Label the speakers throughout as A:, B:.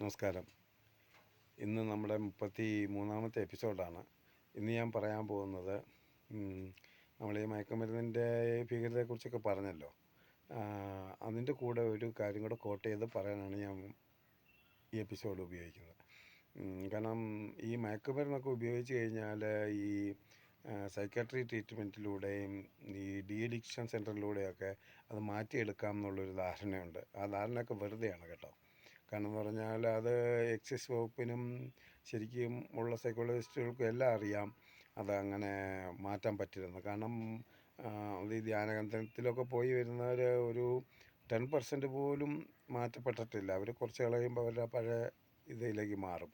A: നമസ്കാരം. ഇന്ന് നമ്മുടെ 33ാമത്തെ എപ്പിസോഡാണ്. ഇന്ന് ഞാൻ പറയാൻ പോകുന്നത് നമ്മൾ ഈ മയക്കുമരുന്നിൻ്റെ ഭീകരതയെക്കുറിച്ചൊക്കെ പറഞ്ഞല്ലോ. അതിൻ്റെ കൂടെ ഒരു കാര്യം കൂടെ കോട്ട് ചെയ്ത് പറയാനാണ് ഞാൻ ഈ എപ്പിസോഡ് ഉപയോഗിക്കുന്നത്. കാരണം ഈ മയക്കുമരുന്നൊക്കെ ഉപയോഗിച്ച് കഴിഞ്ഞാൽ ഈ സൈക്കാട്രി ട്രീറ്റ്മെൻറ്റിലൂടെയും ഈ ഡി അഡിക്ഷൻ സെൻറ്ററിലൂടെയൊക്കെ അത് മാറ്റിയെടുക്കാം എന്നുള്ളൊരു ധാരണയുണ്ട്. ആ ധാരണയൊക്കെ വെറുതെയാണ് കേട്ടോ. കാരണം എന്ന് പറഞ്ഞാൽ അത് എക്സൈസ് വകുപ്പിനും ശരിക്കും ഉള്ള സൈക്കോളജിസ്റ്റുകൾക്കും എല്ലാം അറിയാം അതങ്ങനെ മാറ്റാൻ പറ്റില്ലെന്ന്. കാരണം അത് ഈ ധ്യാനകേന്ദ്രത്തിലൊക്കെ പോയി വരുന്നവർ ഒരു 10% പോലും മാറ്റപ്പെട്ടിട്ടില്ല. അവർ കുറച്ച് കളയുമ്പോൾ അവരുടെ പഴയ ഇതിലേക്ക് മാറും.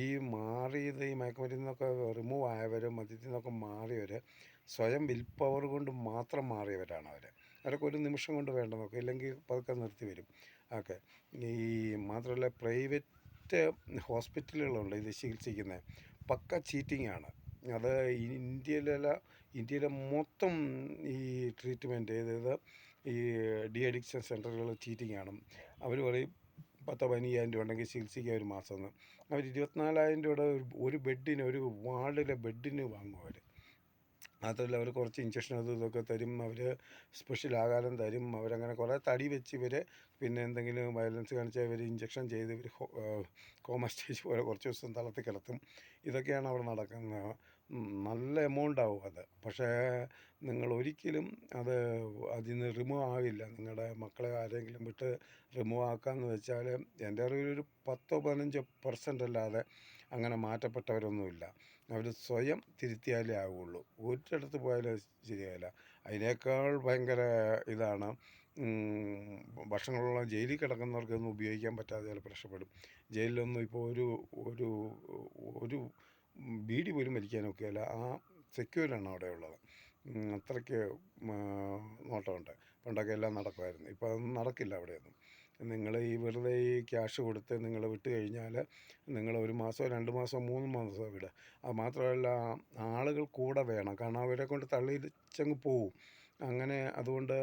A: ഈ മാറിയത് ഈ മയക്കുമരുന്നിൽ നിന്നൊക്കെ റിമൂവ് ആയവർ, മദ്യത്തിൽ നിന്നൊക്കെ മാറിയവർ സ്വയം വിൽ പവർ കൊണ്ട് മാത്രം മാറിയവരാണ് അവരൊക്കെ ഒരു നിമിഷം കൊണ്ട് വേണ്ടെന്നൊക്കെ, ഇല്ലെങ്കിൽ പതുക്കെ നിർത്തി വരും. ഓക്കെ. ഈ മാത്രമല്ല, പ്രൈവറ്റ് ഹോസ്പിറ്റലുകളുണ്ട് ഇത് ചികിത്സിക്കുന്നത്, പക്ക ചീറ്റിങ്ങാണ്. അത് ഇന്ത്യയിലെ മൊത്തം ഈ ട്രീറ്റ്മെൻറ്റ് ചെയ്തത് ഈ ഡി അഡിക്ഷൻ സെൻറ്ററുകൾ ചീറ്റിങ്ങാണ്. അവർ പറയും 10-15,000 രൂപ ഉണ്ടെങ്കിൽ ചികിത്സിക്കുക ഒരു മാസം എന്ന്. അവർ 24,000 രൂപയുടെ ഒരു ബെഡിന്, ഒരു വാർഡിലെ ബെഡിന് വാങ്ങും അവർ. മാത്രമല്ല, അവർ കുറച്ച് ഇഞ്ചക്ഷൻ അതും ഇതൊക്കെ തരും, അവർ സ്പെഷ്യൽ ആഹാരം തരും, അവരങ്ങനെ കുറേ തടി വെച്ച് ഇവർ പിന്നെ എന്തെങ്കിലും വയലൻസ് കാണിച്ചാൽ ഇവർ ഇഞ്ചക്ഷൻ ചെയ്ത് ഇവർ കോമ സ്റ്റേജ് പോലെ കുറച്ച് ദിവസം തളർത്തി കിടത്തും. ഇതൊക്കെയാണ് അവിടെ നടക്കുന്നത്. നല്ല എമൗണ്ടാവും അത്. പക്ഷേ നിങ്ങൾ ഒരിക്കലും അതിൽ നിന്ന് റിമൂവ് ആവില്ല. നിങ്ങളുടെ മക്കളെ ആരെങ്കിലും വിട്ട് റിമൂവ് ആക്കാമെന്ന് വെച്ചാൽ എൻ്റെ അറിവിലൊരു 10-15% അല്ലാതെ അങ്ങനെ മാറ്റപ്പെട്ടവരൊന്നുമില്ല. അവർ സ്വയം തിരുത്തിയാലേ ആവുകയുള്ളൂ. ഒരിടത്ത് പോയാലും ശരിയാവില്ല. അതിനേക്കാൾ ഭയങ്കര ഇതാണ് വർഷങ്ങളോളം ജയിലിൽ കിടക്കുന്നവർക്കൊന്നും ഉപയോഗിക്കാൻ പറ്റാതെ ചിലപ്പോൾ രക്ഷപ്പെടും. ജയിലിലൊന്നും ഇപ്പോൾ ഒരു ഒരു ബീഡി പോലും വലിക്കാനൊക്കെയല്ല, ആ സെക്യൂരാണ് അവിടെ ഉള്ളത്. അത്രയ്ക്ക് നോട്ടമുണ്ട്. പണ്ടൊക്കെ എല്ലാം നടക്കുമായിരുന്നു, ഇപ്പോൾ അതൊന്നും നടക്കില്ല അവിടെയൊന്നും. നിങ്ങൾ ഈ വെറുതെ ഈ ക്യാഷ് കൊടുത്ത് നിങ്ങൾ വിട്ട് കഴിഞ്ഞാൽ നിങ്ങൾ 1 മാസമോ 2 മാസമോ 3 മാസമോ വിടുക. അത് മാത്രമല്ല, ആളുകൾ കൂടെ വേണം. കാരണം അവരെ കൊണ്ട് തള്ളിച്ചങ്ങ് പോവും. അങ്ങനെ അതുകൊണ്ട്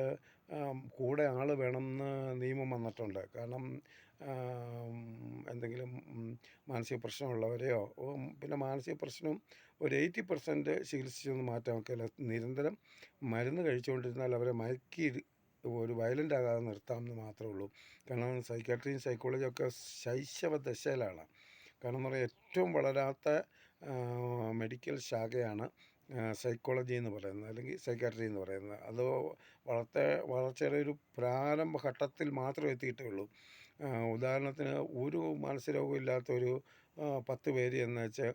A: കൂടെ ആൾ വേണമെന്ന് നിയമം വന്നിട്ടുണ്ട്. കാരണം എന്തെങ്കിലും മാനസിക പ്രശ്നമുള്ളവരെയോ, പിന്നെ മാനസിക പ്രശ്നം ഒരു 80% ചികിത്സിച്ചൊന്നും മാറ്റാൻ ഒക്കെയില്ല. നിരന്തരം മരുന്ന് കഴിച്ചുകൊണ്ടിരുന്നാൽ അവരെ ഒരു വയലൻ്റ് ആകാതെ നിർത്താമെന്ന് മാത്രമേ ഉള്ളൂ. കാരണം സൈക്കാട്രിയും സൈക്കോളജിയും ഒക്കെ ശൈശവ ദശയിലാണ്. കാരണം എന്ന് പറഞ്ഞാൽ ഏറ്റവും വളരാത്ത മെഡിക്കൽ ശാഖയാണ് സൈക്കോളജി എന്ന് പറയുന്നത്, അല്ലെങ്കിൽ സൈക്കാട്രി എന്ന് പറയുന്നത്. അത് വളർച്ചയുടെ ഒരു പ്രാരംഭഘട്ടത്തിൽ മാത്രമേ എത്തിയിട്ടേ ഉള്ളൂ. ഉദാഹരണത്തിന്, ഒരു മാനസികരോഗം ഇല്ലാത്തൊരു 10 പേര് എന്ന് വെച്ചാൽ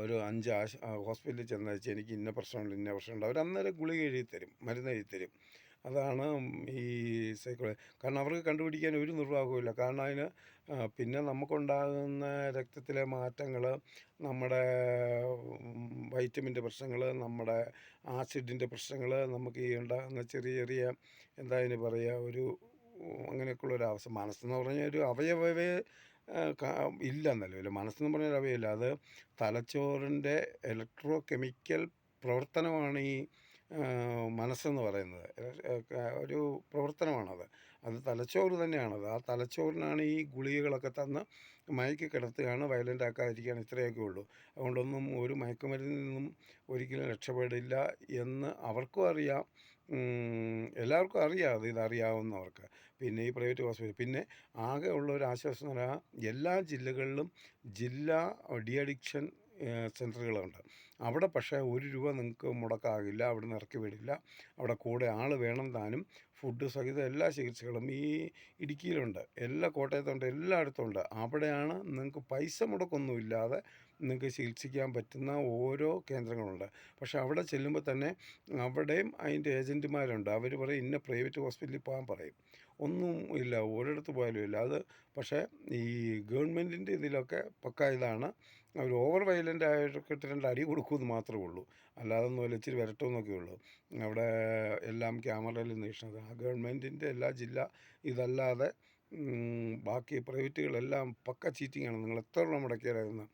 A: ഒരു 5 ഹോസ്പിറ്റലിൽ ചെന്ന് വെച്ചാൽ എനിക്ക് ഇന്ന പ്രശ്നമുണ്ട് അവരന്നേരം ഗുളിക എഴുതി തരും, മരുന്ന് എഴുതി തരും. അതാണ് ഈ സൈക്കോളജി. കാരണം അവർക്ക് കണ്ടുപിടിക്കാൻ ഒരു നിർവാഹവുമില്ല. കാരണം അതിന് പിന്നെ നമുക്കുണ്ടാകുന്ന രക്തത്തിലെ മാറ്റങ്ങൾ, നമ്മുടെ വൈറ്റമിൻ്റെ പ്രശ്നങ്ങൾ, നമ്മുടെ ആസിഡിൻ്റെ പ്രശ്നങ്ങൾ, നമുക്ക് ഈ ഉണ്ടാകുന്ന ചെറിയ ചെറിയ എന്താ അതിന് പറയുക, അങ്ങനെയൊക്കെയുള്ളൊരവസ്ഥ. മനസ്സെന്ന് പറഞ്ഞാൽ ഒരു അവയവമേ ഇല്ല നിലവിൽ. മനസ്സെന്ന് പറഞ്ഞൊരു അവയവമില്ല. അത് തലച്ചോറിൻ്റെ ഇലക്ട്രോ കെമിക്കൽ പ്രവർത്തനമാണ് ഈ മനസ്സെന്ന് പറയുന്നത്. ഒരു പ്രവർത്തനമാണത്. അത് തലച്ചോറ് തന്നെയാണത്. ആ തലച്ചോറിനാണ് ഈ ഗുളികകളൊക്കെ തന്ന് മയക്കി കിടത്തുകയാണ്, വയലൻ്റ് ആക്കാതിരിക്കുകയാണ്. ഇത്രയൊക്കെ ഉള്ളൂ. അതുകൊണ്ടൊന്നും ഒരു മയക്കുമരുന്നിൽ നിന്നും ഒരിക്കലും രക്ഷപ്പെടില്ല എന്ന് അവർക്കും അറിയാം. എല്ലാവർക്കും അറിയാം അത്, ഇതറിയാവുന്നവർക്ക്. പിന്നെ ഈ പ്രൈവറ്റ് ഹോസ്പിറ്റൽ, പിന്നെ ആകെ ഉള്ള ഒരു ആശ്വാസം എന്ന് പറഞ്ഞാൽ എല്ലാ ജില്ലകളിലും ജില്ലാ ഡി അഡിക്ഷൻ സെൻറ്ററുകളുണ്ട്. അവിടെ പക്ഷേ 1 രൂപ നിങ്ങൾക്ക് മുടക്കാകില്ല, അവിടെ നിന്ന് ഇറക്കി വിടില്ല. അവിടെ കൂടെ ആൾ വേണം താനും. ഫുഡ് സഹിതം എല്ലാ ചികിത്സകളും ഈ ഇടുക്കിയിലുണ്ട്, കോട്ടയത്തുണ്ട്, എല്ലായിടത്തും ഉണ്ട്. അവിടെയാണ് നിങ്ങൾക്ക് പൈസ മുടക്കൊന്നുമില്ലാതെ നിങ്ങൾക്ക് ചികിത്സിക്കാൻ പറ്റുന്ന ഓരോ കേന്ദ്രങ്ങളുണ്ട്. പക്ഷേ അവിടെ ചെല്ലുമ്പോൾ തന്നെ അവിടെയും അതിൻ്റെ ഏജൻറ്റുമാരുണ്ട്. അവർ പറയും ഇന്ന പ്രൈവറ്റ് ഹോസ്പിറ്റലിൽ പോകാൻ പറയും. ഒന്നും ഇല്ല, ഒരിടത്ത് പോയാലും ഇല്ല. അത് പക്ഷേ ഈ ഗവൺമെൻറ്റിൻ്റെ ഇതിലൊക്കെ പക്ക ഇതാണ്. അവർ ഓവർ വയലൻ്റ് ആയിട്ടൊക്കെ 2 അടി കൊടുക്കുമെന്ന് മാത്രമേ ഉള്ളൂ. അല്ലാതൊന്നുമല്ല, ഇച്ചിരി വരട്ടുമെന്നൊക്കെ ഉള്ളൂ. അവിടെ എല്ലാം ക്യാമറയിൽ നിരീക്ഷണം. ആ ഗവൺമെൻറ്റിൻ്റെ എല്ലാ ജില്ല ഇതല്ലാതെ ബാക്കി പ്രൈവറ്റുകളെല്ലാം പക്ക ചീറ്റിങ്ങാണ്. നിങ്ങൾ എത്ര രൂപ മുടക്കിയാലായിരുന്നു.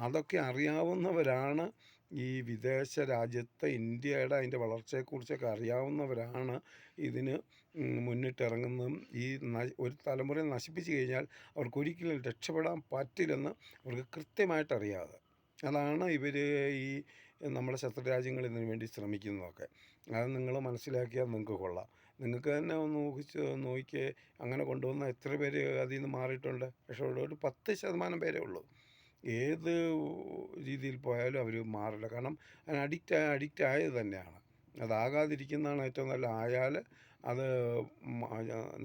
A: അതൊക്കെ അറിയാവുന്നവരാണ് ഈ വിദേശ രാജ്യത്തെ ഇന്ത്യയുടെ അതിൻ്റെ വളർച്ചയെക്കുറിച്ചൊക്കെ അറിയാവുന്നവരാണ് ഇതിന് മുന്നിട്ടിറങ്ങുന്നതും. ഈ ഒരു തലമുറയെ നശിപ്പിച്ച് കഴിഞ്ഞാൽ അവർക്കൊരിക്കലും രക്ഷപ്പെടാൻ പറ്റില്ലെന്ന് അവർക്ക് കൃത്യമായിട്ട് അറിയാതെ അതാണ് ഇവർ ഈ നമ്മുടെ ശത്രുരാജ്യങ്ങൾ ഇതിനു വേണ്ടി ശ്രമിക്കുന്നതൊക്കെ. അത് നിങ്ങൾ മനസ്സിലാക്കിയാൽ നിങ്ങൾക്ക് കൊള്ളാം. നിങ്ങൾക്ക് തന്നെ ഒന്ന് നോക്കിയേ, അങ്ങനെ കൊണ്ടുവന്ന എത്ര പേര് അതിൽ നിന്ന് മാറിയിട്ടുണ്ട്, രക്ഷപ്പെട്ടു? ഒരു 10% പേരേ ഉള്ളൂ. ഏത് രീതിയിൽ പോയാലും അവർ മാറില്ല. കാരണം അതിന് അഡിക്റ്റ് ആയത് തന്നെയാണ്. അതാകാതിരിക്കുന്നതാണ് ഏറ്റവും നല്ല. ആയാൽ അത്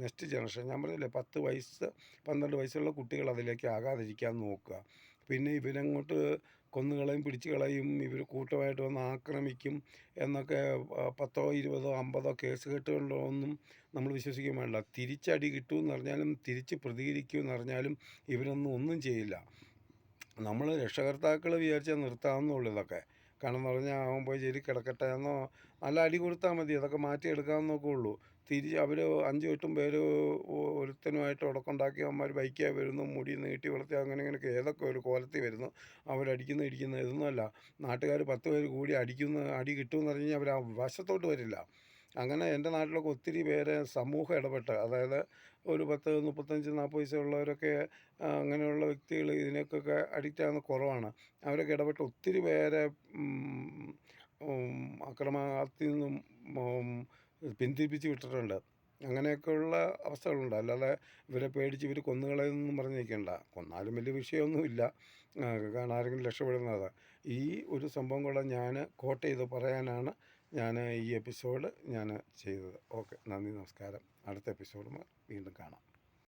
A: നെക്സ്റ്റ് ജനറേഷൻ, ഞാൻ പറഞ്ഞില്ലേ 10 വയസ്സ് 12 വയസ്സുള്ള കുട്ടികൾ അതിലേക്ക് ആകാതിരിക്കാൻ നോക്കുക. പിന്നെ ഇവരങ്ങോട്ട് കൊന്നുകളയും പിടിച്ചു കളയും, ഇവർ കൂട്ടമായിട്ട് വന്ന് ആക്രമിക്കും എന്നൊക്കെ 10, 20, 50 കേസ് കെട്ടുകളൊന്നും നമ്മൾ വിശ്വസിക്കാൻ വേണ്ട. തിരിച്ചടി കിട്ടുമെന്ന് പറഞ്ഞാലും തിരിച്ച് പ്രതികരിക്കുമെന്ന് പറഞ്ഞാലും ഒന്നും ചെയ്യില്ല. നമ്മൾ രക്ഷകർത്താക്കൾ വിചാരിച്ചാൽ നിർത്താവുന്നുള്ളൂ ഇതൊക്കെ. കാരണം എന്ന് പറഞ്ഞാൽ അവൻ പോയി ജയിലിൽ കിടക്കട്ടെ എന്നോ, നല്ല അടി കൊടുത്താൽ മതി, അതൊക്കെ മാറ്റിയെടുക്കാമെന്നൊക്കെ ഉള്ളൂ. അവർ 5-8 പേര് ഒരുത്തനുമായിട്ട് ഉടക്കുണ്ടാക്കി അവന്മാർ ബൈക്കായി വരുന്നു, മുടി നീട്ടി വളർത്തി അങ്ങനെ ഇങ്ങനെയൊക്കെ ഏതൊക്കെ ഒരു കോലത്തിൽ വരുന്നു, അവരടിക്കുന്ന ഇതൊന്നുമല്ല. നാട്ടുകാർ 10 പേര് കൂടി അടി കിട്ടുമെന്ന് പറഞ്ഞു കഴിഞ്ഞാൽ അവർ ആ വശത്തോട്ട് വരില്ല. അങ്ങനെ എൻ്റെ നാട്ടിലൊക്കെ ഒത്തിരി പേരെ സമൂഹം ഇടപെട്ട്, അതായത് ഒരു 10, 35, 40 വയസ്സുള്ളവരൊക്കെ അങ്ങനെയുള്ള വ്യക്തികൾ ഇതിനൊക്കെ അഡിക്റ്റ് ആകുന്ന കുറവാണ്. അവരൊക്കെ ഇടപെട്ട് ഒത്തിരി പേരെ അക്രമത്തിൽ നിന്നും പിന്തിരിപ്പിച്ച് വിട്ടിട്ടുണ്ട്. അങ്ങനെയൊക്കെയുള്ള അവസ്ഥകളുണ്ട്. അല്ലാതെ ഇവരെ പേടിച്ച് ഇവർ കൊന്നുകളയെന്നൊന്നും പറഞ്ഞ് നിൽക്കണ്ട. കൊന്നാലും വലിയ വിഷയമൊന്നുമില്ല, കാരണം ആരെങ്കിലും രക്ഷപ്പെടുന്നത്. ഈ ഒരു സംഭവം കൂടെ ഞാൻ കോട്ട് ചെയ്ത് പറയാനാണ് ഞാൻ ഈ എപ്പിസോഡ് ചെയ്തത്. ഓക്കെ, നന്ദി, നമസ്കാരം. അടുത്ത എപ്പിസോഡ് വീണ്ടും കാണാം.